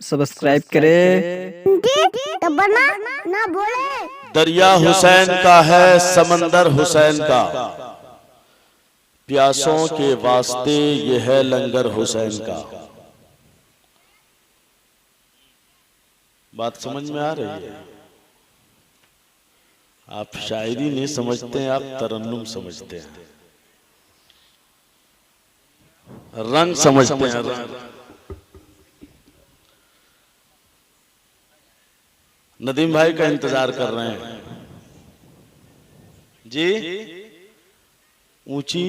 Subscribe करे तो बना ना बोले। दरिया हुसैन का है समंदर हुसैन का, प्यासों के वास्ते ये है लंगर हुसैन का। बात समझ में आ रही है? आप शायरी नहीं समझते हैं, आप तरन्नुम समझते हैं, रंग समझते हैं। रंग नदीम भाई का इंतजार कर रहे हैं जी। ऊंची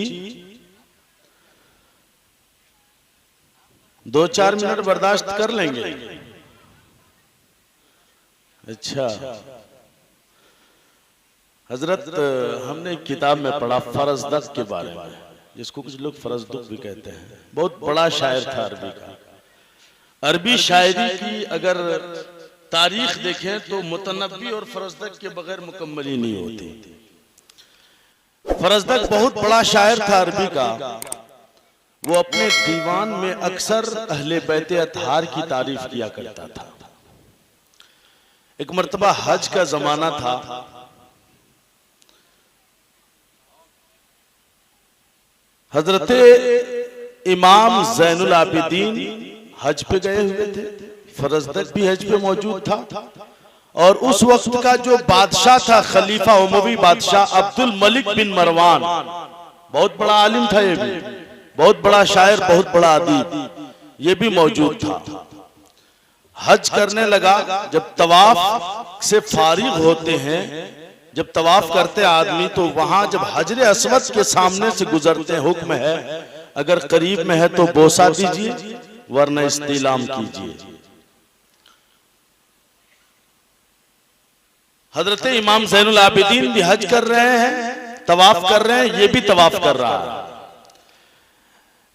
2-4 मिनट बर्दाश्त कर लेंगे। अच्छा हजरत, हमने एक किताब में पढ़ा फरजदक के बारे में, जिसको कुछ लोग फरजदुक भी कहते हैं। बहुत बड़ा शायर था अरबी का। अरबी शायरी की अगर तारीख देखें तो मुतनब्बी और फरजदक के बगैर मुकम्मल ही नहीं होती। फरजदक बहुत बड़ा शायर था अरबी का। वो अपने दीवान में अक्सर अहले बैते अतहार की तारीफ किया करता था। एक मर्तबा हज का जमाना था, हजरत इमाम ज़ैनुल आबिदीन हज पे गए हुए थे, फरजदक भी हज पे मौजूद था। और उस वक्त का जो बादशाह था, खलीफा उमवी बादशाह अब्दुल मलिक बिन मरवान, बहुत बड़ा आलिम था, ये भी बहुत बड़ा शायर, बहुत बड़ा अदीब, ये भी मौजूद था। हज करने लगा। जब तवाफ से फारिग होते हैं, जब तवाफ करते आदमी, तो वहां जब हजरे अस्वद के सामने से गुजरते हैं, हुक्म है अगर करीब में है तो बोसा दीजिए, वरना इस्तिलाम कीजिए। हजरत इमाम ज़ैनुल आबिदीन भी हज कर रहे हैं, तवाफ कर रहे हैं, ये भी तवाफ कर रहा है।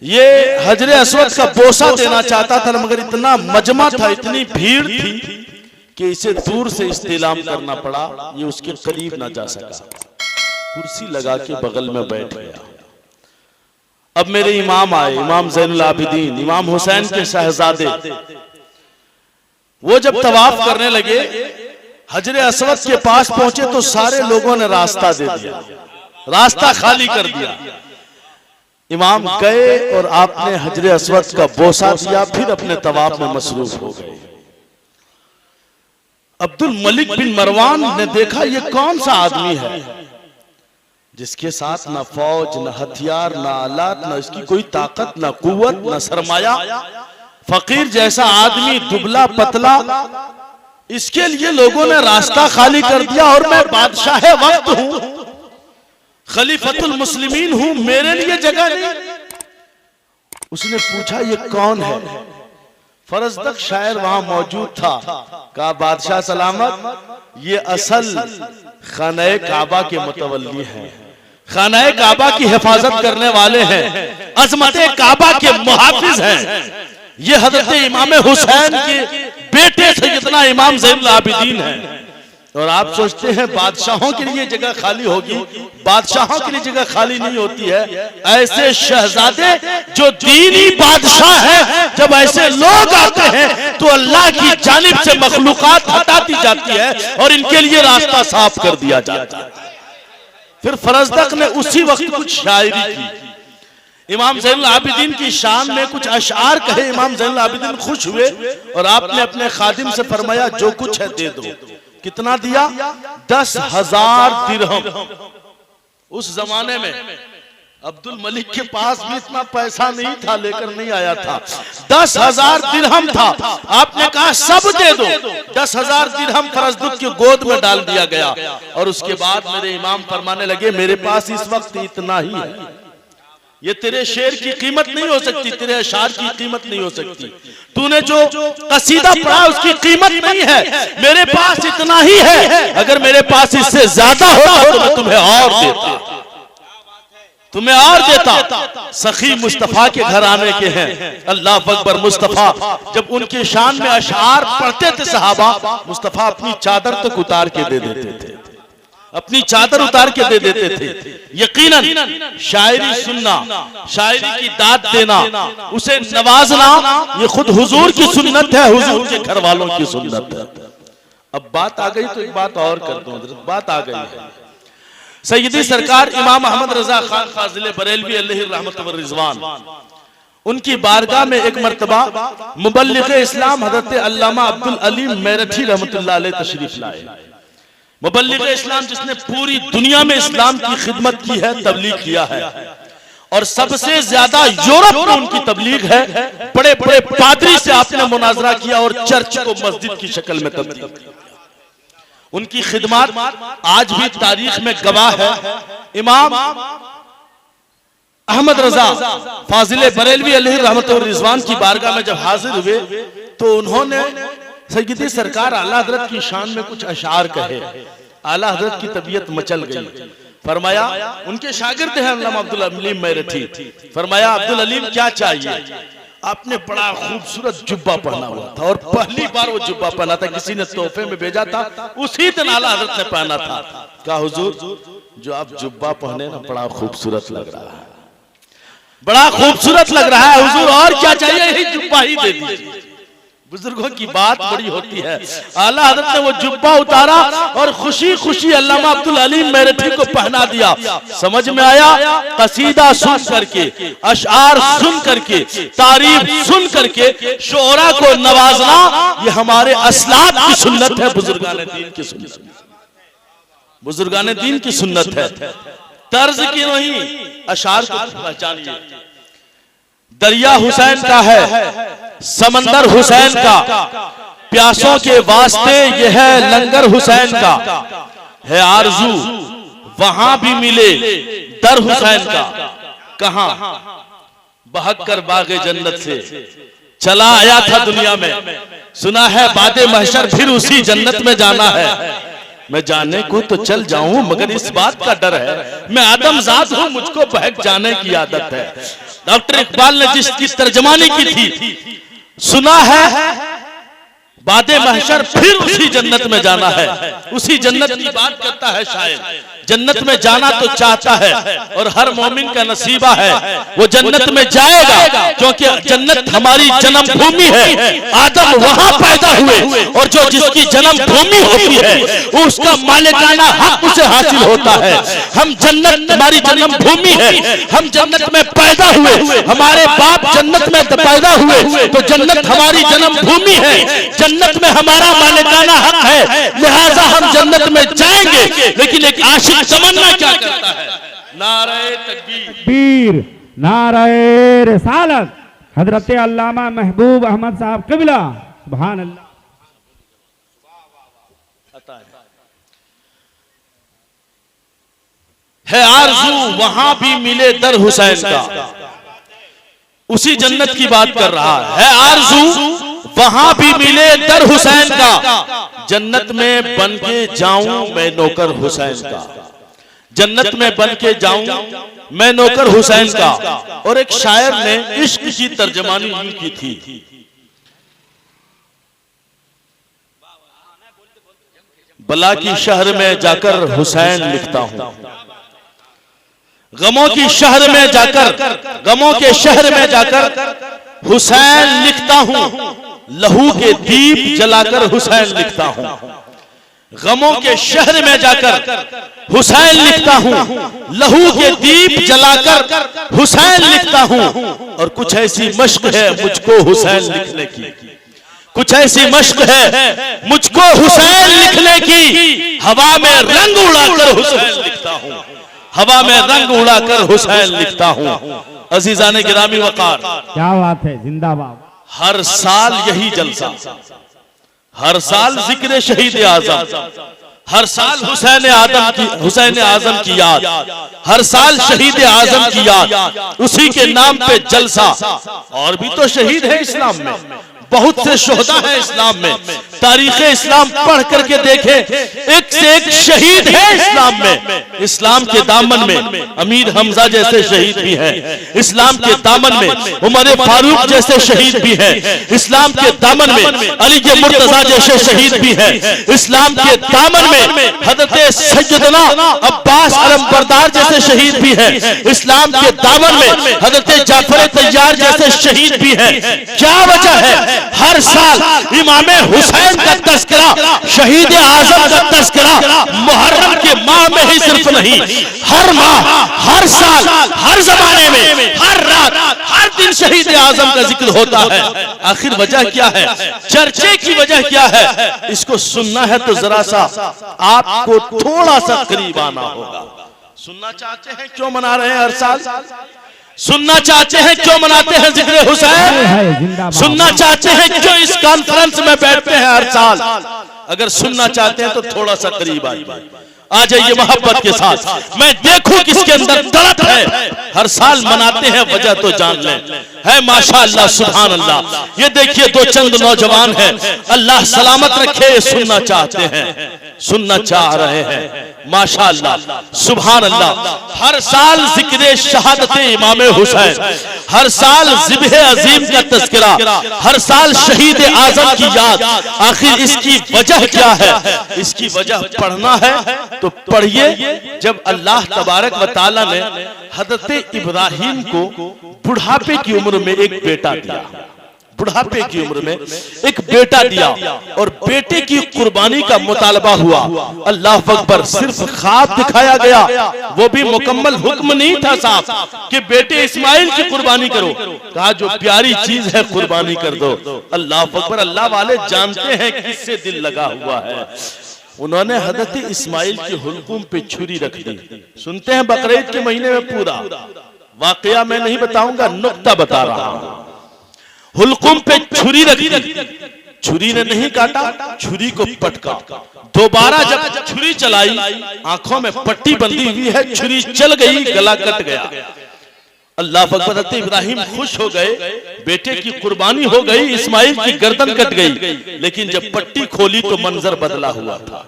ये हजरे अस्वद का बोसा देना चाहता था, मगर इतना मजमा था, इतनी भीड़ थी कि इसे दूर से इस्तिलाम करना पड़ा। ये उसके करीब ना जा सका, कुर्सी लगा के बगल में बैठ गया। अब मेरे इमाम आए, इमाम ज़ैनुल आबिदीन, इमाम हुसैन के शहजादे। वो जब तवाफ करने लगे, हजरे अस्वद के पास पहुंचे तो सारे लोगों ने रास्ता दे दिया, रास्ता खाली कर दिया। इमाम गए और आपने हजरे अस्वद का बोसा दिया, फिर अपने तवाफ में मसरूफ हो गए। अब्दुल मलिक बिन मरवान ने देखा ये कौन सा आदमी है जिसके साथ न फौज, न हथियार, न आलात, न इसकी कोई ताकत, न कुव्वत, न सरमाया, फकीर जैसा आदमी, दुबला पतला, इसके लिए लोगों ने रास्ता खाली कर दिया। और मैं बादशाह वक्त हूं, खलीफतुल मुस्लिमीन हूं, मेरे लिए जगह नहीं। उसने पूछा ये कौन है? फरजदक शायर वहां मौजूद था। कहा बादशाह सलामत, ये असल खाने काबा के मुतवल्ली हैं, खाने काबा की हिफाजत करने वाले हैं, अजमते काबा के मुहाफिज हैं। ये हजरत इमाम हुसैन के बेटे सैयदना इमाम ज़ैनुल आबिदीन है। और आप सोचते हैं बादशाहों के लिए जगह खाली होगी? बादशाहों के लिए जगह खाली नहीं होती है। ऐसे शहजादे जो दीनी बादशाह हैं, जब ऐसे लोग आते हैं तो अल्लाह की जानिब से मखलूकात हटा दी जाती है और इनके लिए रास्ता साफ कर दिया जाता है। फिर फरजदक ने उसी वक्त कुछ शायरी की, इमाम ज़ैनुल आबिदीन की शान में कुछ अशआर कहे। इमाम ज़ैनुल आबिदीन खुश हुए और आपने अपने खादिम से फरमाया जो कुछ है दे दो। कितना दिया? 10,000 दिरहम। उस जमाने में अब्दुल मलिक के पास भी इतना पैसा नहीं था, लेकर नहीं आया था। 10,000 दिरहम था। आपने कहा सब दे दो। 10,000 दिरहम फरजदक की गोद में डाल दिया गया। और उसके बाद मेरे इमाम फरमाने लगे मेरे पास इस वक्त इतना ही है, ये तेरे शेर की कीमत नहीं हो सकती, तेरे अशार की कीमत नहीं हो सकती, तूने जो कसीदा पढ़ा उसकी कीमत नहीं है, मेरे पास इतना ही है। अगर मेरे पास इससे ज्यादा होता तो मैं तुम्हें और देता, तुम्हें और देता। सखी मुस्तफा के घर आने के हैं, अल्लाह अकबर। मुस्तफा जब उनके शान में अशार पढ़ते थे सहाबा, मुस्तफा अपनी चादर तक उतार के दे देते थे। अपनी चादर उतार के दे देते थे। यकीनन शायरी सुनना, शायरी की दाद देना, उसे नवाजना, ये खुद हुजूर की सुन्नत है, हुजूर के घर वालों की सुन्नत है। अब बात आ गई तो एक बात और कर दूं, बात आ गई है। सैयदी सरकार इमाम अहमद रजा खान फाजिल बरेलवी अलैहि रहमत व रिजवान, उनकी बारगाह में एक मर्तबा मुबल्लिग इस्लाम हजरत अल्लामा अब्दुल अलीम मेरठी रहमतुल्लाह अलैह तशरीफ लाए। मुबल्लिग इस्लाम जिसने पूरी दुनिया में इस्लाम की खिदमत की है, तबलीग किया है, और सबसे ज्यादा यूरोप में उनकी तबलीग है। बड़े बड़े पादरी से आपने मुनाजरा किया और चर्च को मस्जिद की शक्ल में तब्दील किया। उनकी खिदमत आज भी तारीख में गवाह है। इमाम अहमद रजा फाजिल बरेलवी अलैहि रहमत व रिजवान की बारगाह में जब हाजिर हुए तो उन्होंने सैयदी सरकार आला हजरत की शान में कुछ अशार कहे। आला हजरत की तबीयत मचल गई। फरमाया, उनके शागिर्द हैं अल्लामा अब्दुल अलीम मेरठी, फरमाया अब्दुल अलीम क्या चाहिए? आपने बड़ा खूबसूरत जुब्बा पहना हुआ था और पहली बार वो जुब्बा पहना था, किसी ने तोहफे में भेजा था, उसी दिन आला हजरत ने पहना था। कहा हुजूर, जो आप जुब्बा पहने ना बड़ा खूबसूरत लग रहा है, बड़ा खूबसूरत लग रहा है हुजूर, और क्या चाहिए? यही जुब्बा ही दे दीजिए। बुजुर्गों की बात बड़ी होती है। आला हजरत ने वो जुब्बा उतारा और खुशी खुशी अल्लामा अब्दुल अलीम मेरठी को पहना दिया। समझ में आया, कसीदा सुन करके, अशआर सुन करके, तारीफ सुन करके शोरा को नवाजना, ये हमारे असलाफ की सुन्नत है, बुजुर्गान दीन की सुन्नत, बुजुर्गान दीन की सुन्नत है। तर्ज की नहीं, अशआर को पहचानिए। दरिया हुसैन का है, समंदर हुसैन का, प्यासों के वास्ते ये है लंगर हुसैन का, है आरजू वहां भी मिले दर हुसैन का, कहां बहक कर बागे जन्नत से चला आया था दुनिया में, सुना है बादे महशर फिर उसी जन्नत में जाना है। मैं जाने को तो चल जाऊं मगर इस बात का डर है, मैं आदमजात हूं, मुझको बहक जाने की आदत है। डॉक्टर इकबाल ने जिसकी तर्जमानी की थी, सुना है बादे महशर फिर उसी जन्नत में जाना है, उसी जन्नत की बात करता है शायर। जन्नत में जाना तो चाहता है और हर मोमिन का नसीबा है, वो जन्नत में जाएगा, क्योंकि जन्नत हमारी जन्म भूमि है। आदम वहां पैदा हुए और जो जिसकी जन्म भूमि होती है उसका मालिकाना हक उसे हासिल होता है। हम जन्नत हमारी जन्म भूमि है, हम जन्नत में पैदा हुए, हमारे बाप जन्नत में पैदा हुए, तो जन्नत हमारी जन्म भूमि है, जन्नत में हमारा मालिकाना हक है, लिहाजा हम जन्नत में जाएंगे। लेकिन एक आशिक तमन्ना क्या करता है? नारे तकबीर, नारे रिसालत, हजरत अल्लामा महबूब अहमद साहब क़िबला, सुभान अल्लाह। है आरज़ू वहां भी मिले दर हुसैन का, उसी जन्नत की बात कर रहा है। आरज़ू वहां भी मिले दर हुसैन का, जन्नत में बन के जाऊं मैं नौकर हुसैन का, जन्नत में बन के जाऊं मैं नौकर हुसैन का। और एक शायर ने इश्क की तर्जमानी यूं की थी, बला की शहर में जाकर हुसैन लिखता हूं, गमों की शहर में जाकर, गमों के शहर में जाकर हुसैन लिखता हूं, लहू के दीप जलाकर हुसैन लिखता हूं। गमों के शहर में जाकर हुसैन लिखता हूं, लहू के दीप जलाकर हुसैन लिखता हूं। और कुछ ऐसी मश्क है मुझको हुसैन लिखने की, कुछ ऐसी मश्क है मुझको हुसैन लिखने की, हवा में रंग उड़ाकर हुसैन लिखता हूं, हवा में रंग उड़ाकर हुसैन लिखता हूं। अजीजाने गिरामी वकार, क्या बात है, जिंदाबाद। हर साल यही जलसा, हर साल जिक्र शहीद आजम, हर साल हुसैन आजम की याद, हर साल शहीद आजम की याद, उसी के नाम पे जलसा। और भी तो शहीद है इस्लाम में, बहुत से शोहदा है इस्लाम में, तारीख इस्लाम पढ़ करके देखें, एक से एक शहीद है इस्लाम में। इस्लाम के दामन में अमीर हमजा जैसे शहीद भी हैं, इस्लाम के दामन में उमर फारूक जैसे शहीद भी हैं, इस्लाम के दामन में अली के मुर्तजा जैसे शहीद भी हैं, इस्लाम के दामन में हजरत सैयदना अब्बास अलमबरदार जैसे शहीद भी हैं, इस्लाम के दामन में हजरत जाफर तैयार जैसे शहीद भी हैं। क्या वजह है? हर साल इमाम हुसैन का तस्करा, शहीद आजम का तस्करा मुहर्रम के माह में ही सिर्फ नहीं, हर माह, हर साल, हर जमाने में, हर रात, हर दिन शहीद आजम का जिक्र होता है। आखिर वजह क्या है? चर्चे की वजह क्या है? इसको सुनना है तो जरा सा आपको थोड़ा सा करीब आना होगा। सुनना चाहते हैं क्यों मना रहे हैं हर साल? सुनना चाहते हैं क्यों मनाते हैं जिक्र हुसैन? सुनना चाहते हैं क्यों इस कॉन्फ्रेंस में बैठते हैं हर साल? अगर सुनना चाहते हैं तो थोड़ा सा करीब आइए, आ जाइए मोहब्बत के साथ। मैं देखूं किसके अंदर तड़प है। हर साल मनाते हैं, वजह तो जान लें। है माशाअल्लाह, सुभान अल्लाह। ये देखिए दो चंद नौजवान हैं, अल्लाह सलामत रखे, सुनना चाहते हैं, सुनना चाह रहे हैं। माशाअल्लाह, सुभान अल्लाह। हर साल जिक्र शहादत इमाम हुसैन, हर साल ज़िब्ह अजीम का तज़किरा, हर साल शहीद आजम की याद। आखिर इसकी वजह क्या है? इसकी वजह पढ़ना है तो पढ़िए। जब अल्लाह तबारक व तआला ने हजरत इब्राहिम को बुढ़ापे की उम्र में एक बेटा दिया, बुढ़ापे की उम्र में एक बेटा दिया और बेटे की कुर्बानी का मुतालबा हुआ। अल्लाह अकबर, सिर्फ ख्वाब दिखाया गया, वो भी मुकम्मल हुक्म नहीं था साहब कि बेटे इस्माइल की कुर्बानी करो। कहा जो प्यारी चीज है कुर्बानी कर दो। अल्लाह अकबर, अल्लाह वाले जानते हैं किससे दिल लगा हुआ है। उन्होंने हजरत इस्माइल के हुल्कुम पे छुरी रख दी। सुनते हैं बकरीद के महीने में पूरा वाकया मैं नहीं बताऊंगा, नुक्ता बता रहा हूं। हुल्कुम पे छुरी रख दी, छुरी ने नहीं काटा, छुरी को पटका। दोबारा जब छुरी चलाई, आंखों में पट्टी बंधी हुई है, छुरी चल गई, गला कट गया। अल्लाह अकबर, हज़रत इब्राहिम खुश हो गए, बेटे की कुर्बानी हो गई, इस्माइल की गर्दन कट गई। लेकिन जब पट्टी खोली तो मंजर बदला हुआ था।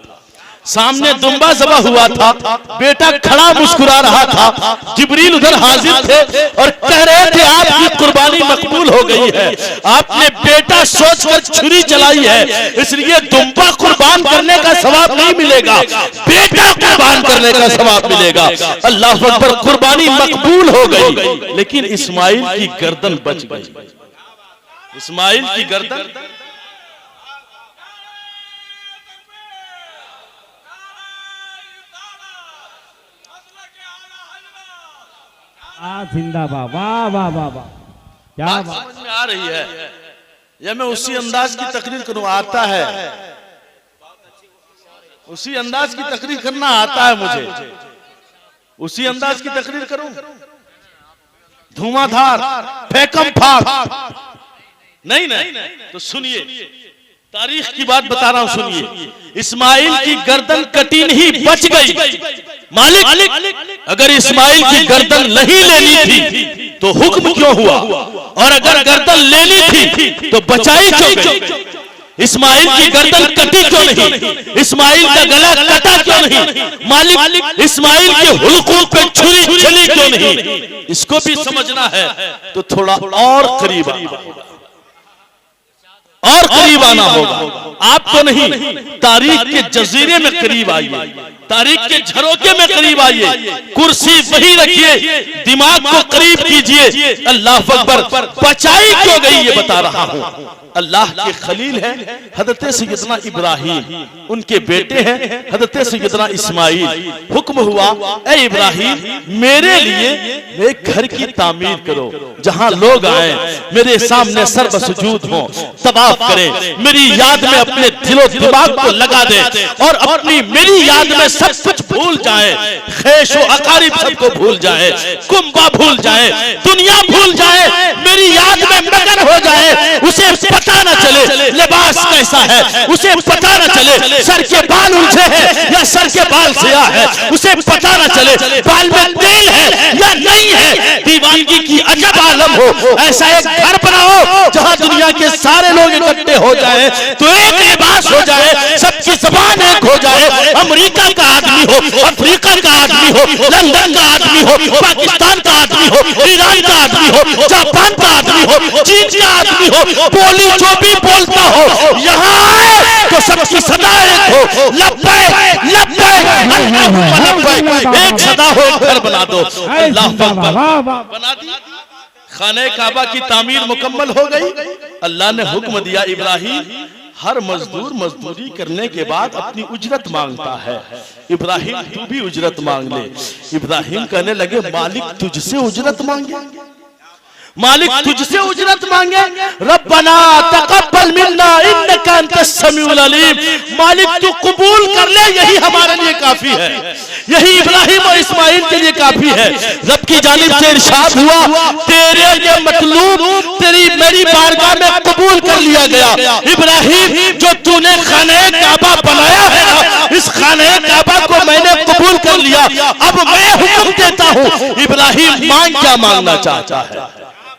सामने दुम्बा ज़बह हुआ था, बेटा खड़ा मुस्कुरा रहा था। जिब्रील उधर हाजिर थे और कह रहे थे आपकी कुर्बानी मकबूल हो गई है, आपने बेटा सोचकर छुरी चलाई है, इसलिए दुम्बा कुर्बान करने का सवाब नहीं मिलेगा, बेटा कुर्बान करने का सवाब मिलेगा। अल्लाह अकबर, कुर्बानी मकबूल हो गई, लेकिन इस्माइल की गर्दन बच गई। इस्माइल की गर्दन जिंदाबाद, वाह वाह वाह वाह, क्या बात समझ में आ रही है? या मैं उसी अंदाज की तकरीर करूं? आता है, उसी अंदाज की तकरीर करना आता है मुझे। उसी अंदाज की तकरीर करूं, धुआंधार, फेकम फाक नहीं नहीं। तो सुनिए, तारीख की बात बता रहा हूं, सुनिए। इस्माइल की गर्दन कटी नहीं, बच गई। मालिक, अगर इस्माइल की गर्दन नहीं लेनी थी तो हुक्म क्यों हुआ? और अगर गर्दन लेनी थी तो बचाई क्यों गई? इस्माइल की गर्दन कटी क्यों नहीं? इस्माइल का गला कटा क्यों नहीं? मालिक, इस्माइल के हुल्कुम पे छुरी चली क्यों नहीं? इसको भी समझना है तो थोड़ा और करीब आना होगा। आपको नहीं, तारीख के जजीरे में करीब आइए, तारीख के झरोके में करीब आइए, कुर्सी वही रखिए, दिमाग को करीब कीजिए। अल्लाह अकबर, बचाई क्यों गई ये बता रहा हूं। अल्लाह के खलील है हजरत सैयदना इब्राहिम, उनके बेटे हैं हजरत सैयदना इस्माइल। हुक्म हुआ, ए इब्राहिम, मेरे लिए एक घर की तामीर करो, जहां लोग आए, मेरे सामने सर्व सुजूद हो, तवाफ करें, मेरी याद में अपने दिलो दिमाग को लगा दे और अपनी मेरी याद में सब कुछ भूल जाए, खैशो अकारिब सबको भूल जाए, कुंबा भूल जाए, दुनिया भूल जाए, मेरी याद में मगन हो जाए, उसे पता न चले लिबास कैसा है, उसे पता न चले सर के बाल उलझे हैं या सर के बाल सियाह है, उसे पता न चले बाल में तेल है या नहीं है। दीवानगी की अजब आलम हो, ऐसा एक घर बनाओ जहां दुनिया के सारे लोग इकट्ठे हो जाए, तो एक लिबास हो जाए, सबकी जबान एक हो जाए। अमेरिका का आदमी हो, अफ्रीका का आदमी हो, लंदन का आदमी हो, पाकिस्तान का आदमी हो, ईरान का आदमी हो, जापान का आदमी हो, चीन का आदमी हो, बोली जो भी बोलता हो, यहाँ आए तो सबकी सदा एक हो, लब्बैक लब्बैक लब्बैक, एक सदा हो, घर बना दो। अल्लाह अकबर, बना दी। खाने काबा की तामीर मुकम्मल हो गई। अल्लाह ने हुक्म दिया, इब्राहिम हर मजदूर मजदूरी करने के बाद अपनी उजरत मांगता है, इब्राहिम तू भी उजरत मांग ले। इब्राहिम कहने लगे, मालिक तुझसे उजरत मांगे, मालिक तुझसे उजरत मांगे। रब्बना तकब्बल मिन्ना इन्नका अंतस समीउल अलीम, मालिक तू कबूल कर ले, यही हमारे लिए काफी है, यही इब्राहिम और इस्माइल के लिए काफी है। रब की जानिब से इरशाद हुआ, तेरे ये मतलूब तेरी मेरी बारगाह में कबूल कर लिया गया। इब्राहिम जो तूने खाने काबा बनाया है ना, इस खाने काबा को मैंने कबूल कर लिया, अब मैं हुक्म देता हूँ। इब्राहिम मांग क्या मांगना चाहता है,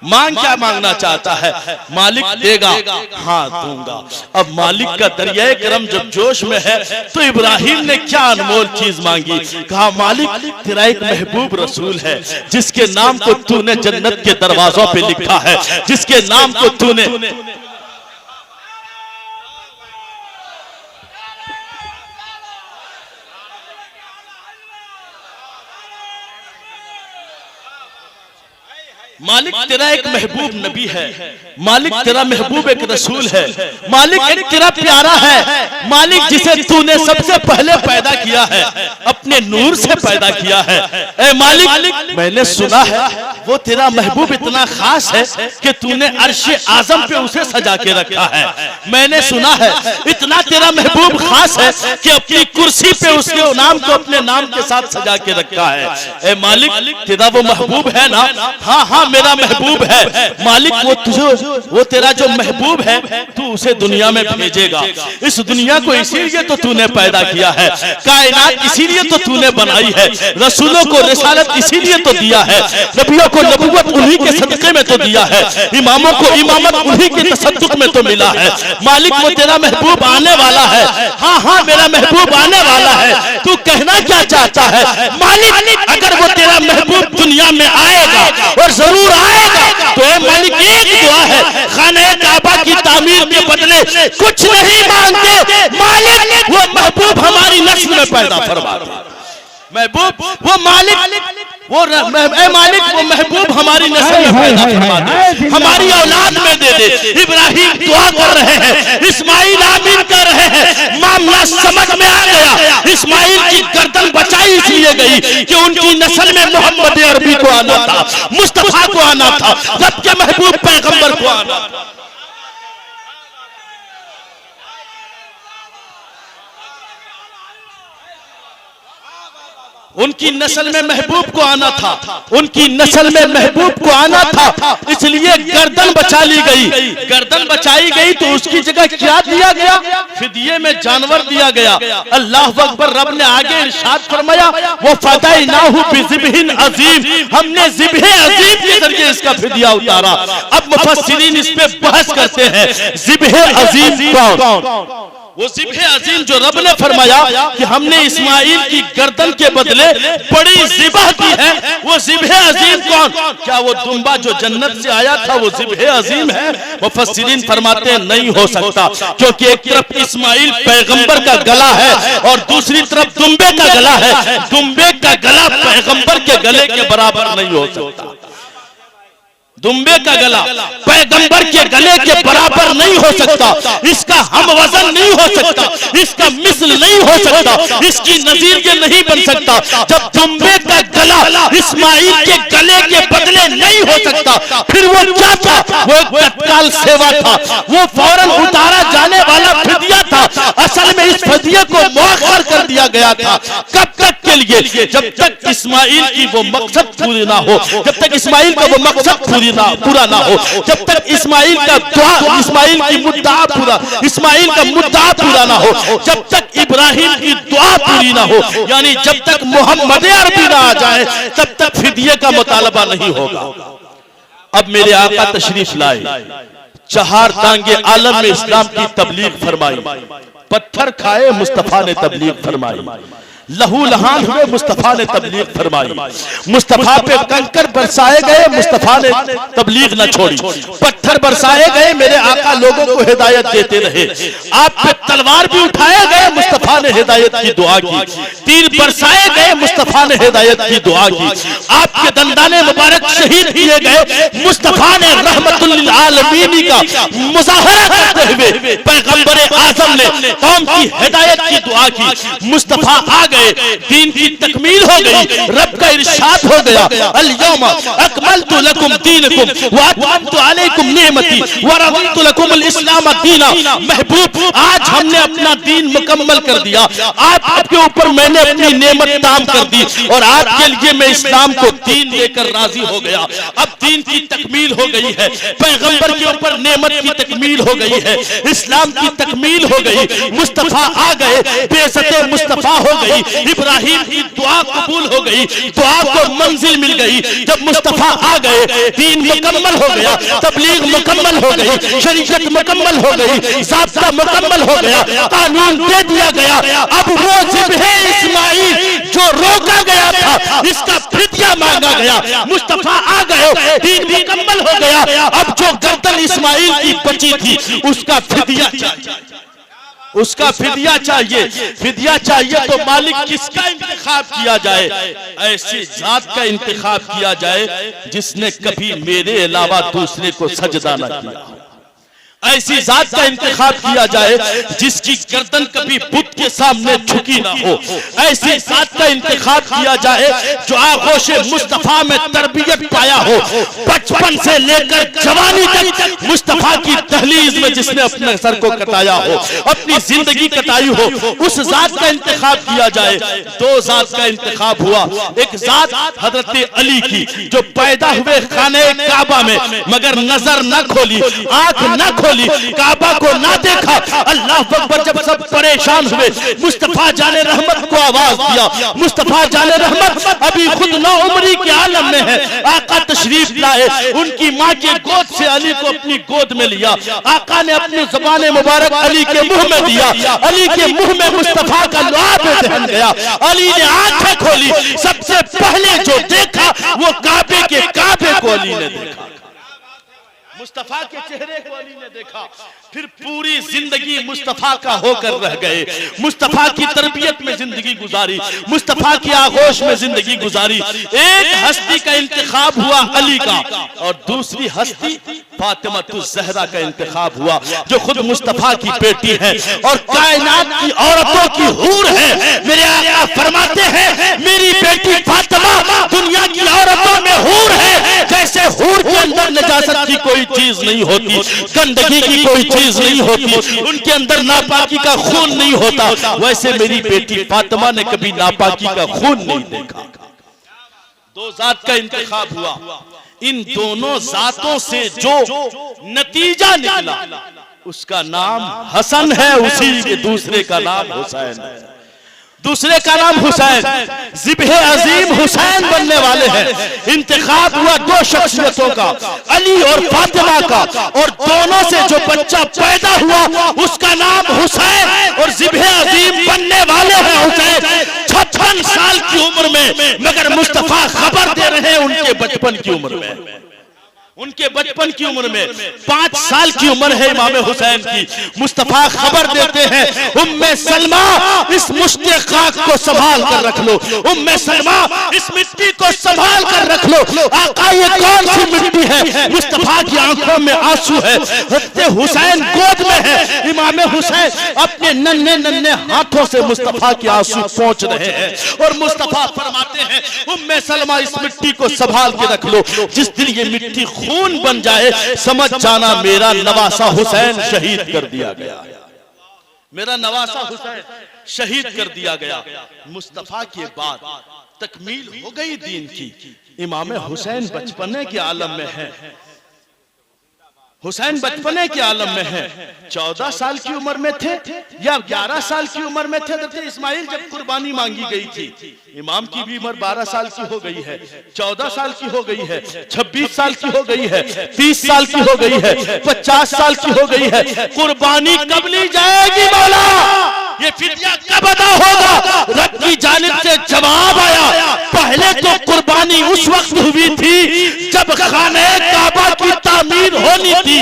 मांग क्या मांगना चाहता है? मालिक देगा, हाँ दूंगा। अब मालिक का दरियाए करम जब जोश में है तो इब्राहिम ने क्या अनमोल चीज मांगी। कहा, मालिक तेरा एक महबूब रसूल है जिसके नाम को तूने जन्नत के दरवाजों पे लिखा है, जिसके नाम को तूने मालिक तेरा एक महबूब नबी है, मालिक तेरा महबूब एक रसूल है, मालिक एक तेरा प्यारा है, मालिक जिसे तूने सबसे पहले पैदा किया है, अपने नूर से पैदा किया है। ए मालिक, मैंने सुना है वो तेरा महबूब इतना खास है कि तूने अर्शे आजम पे उसे सजा के रखा है। मैंने सुना है इतना तेरा महबूब खास है कि अपनी कुर्सी पे उसके नाम को अपने नाम के साथ सजा के रखा है। ए मालिक, तेरा वो महबूब है ना? हाँ हाँ मेरा महबूब है। मालिक वो तेरा जो महबूब है तू उसे दुनिया में भेजेगा। इस दुनिया को इसीलिए तो तूने पैदा किया है, कायनात इसीलिए तो तूने बनाई है, रसूलों को रिसालत इसीलिए तो दिया है, नबियों को नबुवत उन्हीं के सदक़े में तो दिया है, इमामों को इमामत उन्हीं के तसद्दुक़ में तो मिला है। मालिक वो तेरा महबूब आने वाला है। हाँ हाँ मेरा महबूब आने वाला है। तू कहना क्या चाहता है? मालिक अगर वो तेरा महबूब दुनिया में आएगा और जरूर आएगा तो मालिक एक दुआ है, खाने काबा की तामीर के बदले कुछ नहीं मांगते, मालिक वो महबूब हमारी नस्ल में पैदा फरमा दे। महबूब वो मालिक मालिक वो महबूब हमारी नस्ल में पैदा फरमा दे, हमारी औलाद में दे दे। इब्राहिम दुआ कर रहे हैं, इस्माइल आमीन कर रहे हैं। मामला समझ में आ गया। इस्माइल की गर्दन बचाई इसलिए गई कि उनकी नस्ल में मोहम्मद अरबी को आना था, मुस्तफा को आना था, रब के महबूब पैगंबर को आना था। उनकी नस्ल में महबूब को आना था, उनकी नस्ल में महबूब को आना था, इसलिए गर्दन बचा ली गई। गर्दन बचाई गई तो उसकी जगह क्या दिया गया? फिदिये में जानवर दिया गया। अल्लाह अकबर। रब ने आगे इरशाद फरमाया, वो फदाइनाहु बिज़िब्हिन अज़ीम, हमने ज़िब्हे अज़ीम के जरिए इसका फिदिया उतारा। अब मुफस्सिरीन इस पे बहस करते हैं, ज़िब्हे अज़ीम कौन? वो ज़िब्हे अज़ीम जो रब ने फरमाया कि हमने इस्माइल की गर्दन के बदले बड़ी ज़िबह की है, वो ज़िब्हे अज़ीम कौन? क्या वो दुम्बा जो जन्नत से आया था वो ज़िब्हे अज़ीम है? मुफस्सिरीन फरमाते हैं नहीं हो सकता, क्योंकि एक तरफ इस्माइल पैगंबर का गला है और दूसरी तरफ दुम्बे का गला है। दुम्बे का गला पैगंबर के गले के बराबर नहीं हो सकता। दुम्बे का गला पैगंबर के गले के बराबर नहीं हो सकता, इसका हम वजन नहीं हो सकता, इसका मिसल नहीं हो सकता, इसकी नजीर ये नहीं बन सकता। जब दुम्बे का गला इस्माइल के गले के बदले नहीं हो सकता, फिर वो क्या था? वो एक तत्काल सेवा था, वो फौरन उतारा जाने वाला फिदिया था। असल में इस फिदिये को मौखर कर दिया दिया गया था। कब तक के लिए? जब तक इस्माइल की वो मकसद पूरी ना हो, जब तक इस्माइल का वो मकसद पूरा ना हो, जब तक इस्माइल का दुआ, इस्माइल की मुद्दा पूरा, इस्माइल का मुद्दा पूरा ना हो, जब तक इब्राहिम की दुआ पूरी ना हो, यानी जब तक मोहम्मद अरबी ना आ जाए, तब तक फिदिये का मुतालबा नहीं होगा। अब मेरे आका तशरीफ लाए, चार तांगे आलम में इस्लाम की तबलीग फरमाई, पत्थर खाए मुस्तफा ने तबलीग फरमाई, लहू लहान हुए मुस्तफा ने तबलीग फरमाई, मुस्तफा पे कंकर बरसाए गए, मुस्तफा ने तबलीग न छोड़ी, पत्थर बरसाए गए, मेरे आका लोगों को हिदायत देते रहे, आप पे तलवार भी उठाए गए, मुस्तफा ने हिदायत की दुआ की, तीर बरसाए गए, मुस्तफा ने हिदायत की दुआ की, आपके दंदाने मुबारक शहीद किए गए, मुस्तफा ने रहमतुल लिल आलमीन का मुजाहरा करते हुए पैगंबर आजम ने कौम की हिदायत की दुआ की, मुस्तफा आ गए, दीन की तकमील हो गई, रब का इरशाद हो गया, अल यौमा अकमलतु लकुम दीनकुम व अतममतु अलैकुम निअमती व रज़ितु लकुम अल इस्लाम दीना। महबूब, आज हमने अपना दीन मुकम्मल कर दिया, आपके ऊपर मैंने अपनी नेमत ताम कर दी और आपके लिए मैं इस्लाम को दीन लेकर राजी हो गया। अब दीन की तकमील हो गई है, पैगंबर के ऊपर नेमत की तकमील हो गई है, इस्लाम की तकमील हो गई, मुस्तफा आ गए, बेइज्जते मुस्तफा हो गई, इब्राहिम की दुआ कबूल हो गई, दुआ को मंजिल मिल गई। जब मुस्तफा आ गए, दीन मुकम्मल हो गया, तबलीग मुकम्मल हो गई, शरीयत मुकम्मल हो गई, ज़ाब्ता मुकम्मल हो गया, कानून दे दिया गया। अब वो ज़िब्हे इस्माइल जो रोका गया था, इसका फिदिया मांगा गया, मुस्तफा आ गए, दीन मुकम्मल हो गया। अब जो गर्दन इस्माइल की बची थी, उसका फिदिया चाहिए, उसका फिदिया चाहिए। फिदिया चाहिए तो मालिक किसका इंतखाब किया जाए? ऐसी जात का इंतखाब किया जाए जिसने कभी मेरे अलावा दूसरे को सजदा न किया। ऐसी जात का इंतखाब किया जाए जिसकी गर्दन कभी बुत के सामने झुकी ना हो। ऐसी जात का इंतखाब किया जाए जो आगोश मुस्तफा में तरबियत पाया हो, बचपन से लेकर जवानी तक मुस्तफा की दहलीज में जिसने अपने सर को कटाया हो, अपनी जिंदगी कटाई हो, उस जात का इंतखाब किया जाए। दो जात का इंतखाब हुआ, एक जात हजरत अली की जो पैदा हुए खाने काबा में मगर नजर न खोली, आंख न खोली, काबा को ना देखा। अल्लाह अकबर, जब सब परेशान हुए, मुस्तफा जाने रहमत को आवाज दिया। मुस्तफा जाने रहमत अभी खुद नौ उम्री के आलम में है, आका तशरीफ लाए, उनकी माँ के गोद से अली को अपनी गोद में लिया, आका ने अपनी ज़बान मुबारक अली के मुंह में दिया, अली के मुंह में मुस्तफा का लुआब दहन गया। अली ने आंखें खोली, सबसे पहले जो देखा वो काबे के काबे को अली ने देखा, मुस्तफा के चेहरे को अली ने देखा। फिर पूरी जिंदगी मुस्तफा का होकर रह गए, मुस्तफा की तरबियत में जिंदगी गुजारी, मुस्तफा की आगोश में जिंदगी गुजारी। एक हस्ती का इंतखाब हुआ अली का और दूसरी हस्ती फातिमा-तुज़-ज़हरा का इंतखाब हुआ जो खुद मुस्तफा की बेटी है और कायनात की औरतों की हूर है। मेरे आका फरमाते हैं, मेरी बेटी फातिमा दुनिया की औरतों में हूर है। जैसे हूर के अंदर नजासत की कोई चीज नहीं होती, गंदगी की कोई चीज नहीं होती, उनके अंदर नापाकी का खून नहीं होता, वैसे मेरी बेटी फातिमा ने कभी नापाकी का खून नहीं देखा। दो जात का इंतखाब हुआ, इन दोनों जातों से जो नतीजा निकला उसका नाम हसन है, उसी के दूसरे का नाम हुसैन है, दूसरे का नाम हुसैन, ज़िब्हे अजीम हुसैन बनने वाले हैं। इंतखाब हुआ दो शख्सियतों का, अली और फातिमा का, और दोनों से जो बच्चा पैदा हुआ उसका नाम हुसैन और ज़िब्हे अजीम बनने वाले हैं हुसैन। 56 साल की उम्र में, मगर मुस्तफा खबर दे रहे हैं उनके बचपन की उम्र में, उनके बचपन की उम्र में 5 साल की उम्र है इमाम हुसैन की। मुस्तफा खबर देते हैं, उम्मे सलमा इस मुश्ते खाक को संभाल कर रख लो, उम्मे सलमा इस मिट्टी को संभाल कर रख लो। आका ये कौन सी मिट्टी है? मुस्तफा की आंखों में आंसू है, हज़रत हुसैन गोद में है। इमाम हुसैन अपने नन्हे नन्हे हाथों से मुस्तफा के आंसू पहुंच रहे हैं और मुस्तफा फरमाते हैं, उम्मे सलमा इस मिट्टी को संभाल के रख लो, जिस दिन ये मिट्टी खून बन जाए समझ जाना मेरा नवासा हुसैन शहीद कर दिया गया। मेरा नवासा हुसैन शहीद कर दिया गया। मुस्तफा के बाद तकमील हो गई दीन की। इमाम हुसैन बचपने के आलम में है, हुसैन बचपने के आलम में है। 14 साल की उम्र में थे या 11 साल की उम्र में थे हज़रत इस्माइल जब कुर्बानी मांगी गई थी। इमाम की भी उम्र 12 साल की हो गई है, 14 साल की हो गई है, 26 साल की हो गई है, 30 साल की हो गई है, 50 साल की हो गई है। कुर्बानी कब ली जाएगी मौला? ये फिदिया कब अदा होगा? रब की जानिब से जवाब आया, पहले तो कुर्बानी उस वक्त हुई थी जब खाने काबा की तामीर होनी थी।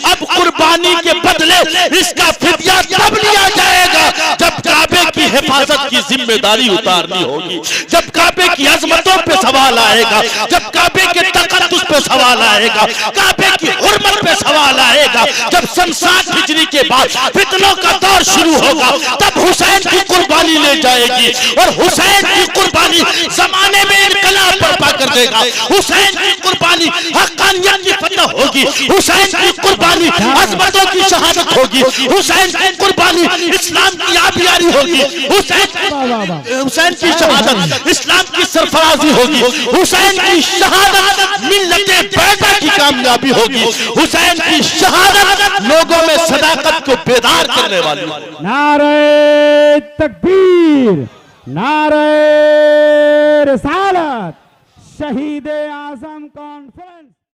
अब कुर्बानी के बदले इसका फिदिया तब लिया जाएगा जब काबे की हिफाजत की जिम्मेदारी उतारनी होगी, जब काबे की अजमतों पे सवाल आएगा, जब काबे के तकद्दुस पे सवाल आएगा, काबे की हुर्मत पे सवाल आएगा। जब सन 7 हिजरी के बाद फितनों का दौर शुरू होगा तब हुसैन की कुर्बानी ले जाएगी और हुसैन की कुर्बानी जमाने में इनकलाब बर्पा कर देगा। हुसैन की कुर्बानी हक्कानियत की फतह होगी, हुसैन की कुर्बानी अजमतों की शहादत होगी, हुसैन की कुर्बानी इस्लाम की आबियारी होगी, हुसैन की शहादत इस्लाम की सरफराजी होगी, हुसैन की शहादत मिल्लते बैदा की कामयाबी होगी, हुसैन की शहादत लोगों में सदाकत को बेदार करने वाली। नारे तकबीर, नारे रिसालत, शहीद आजम कॉन्फ्रेंस।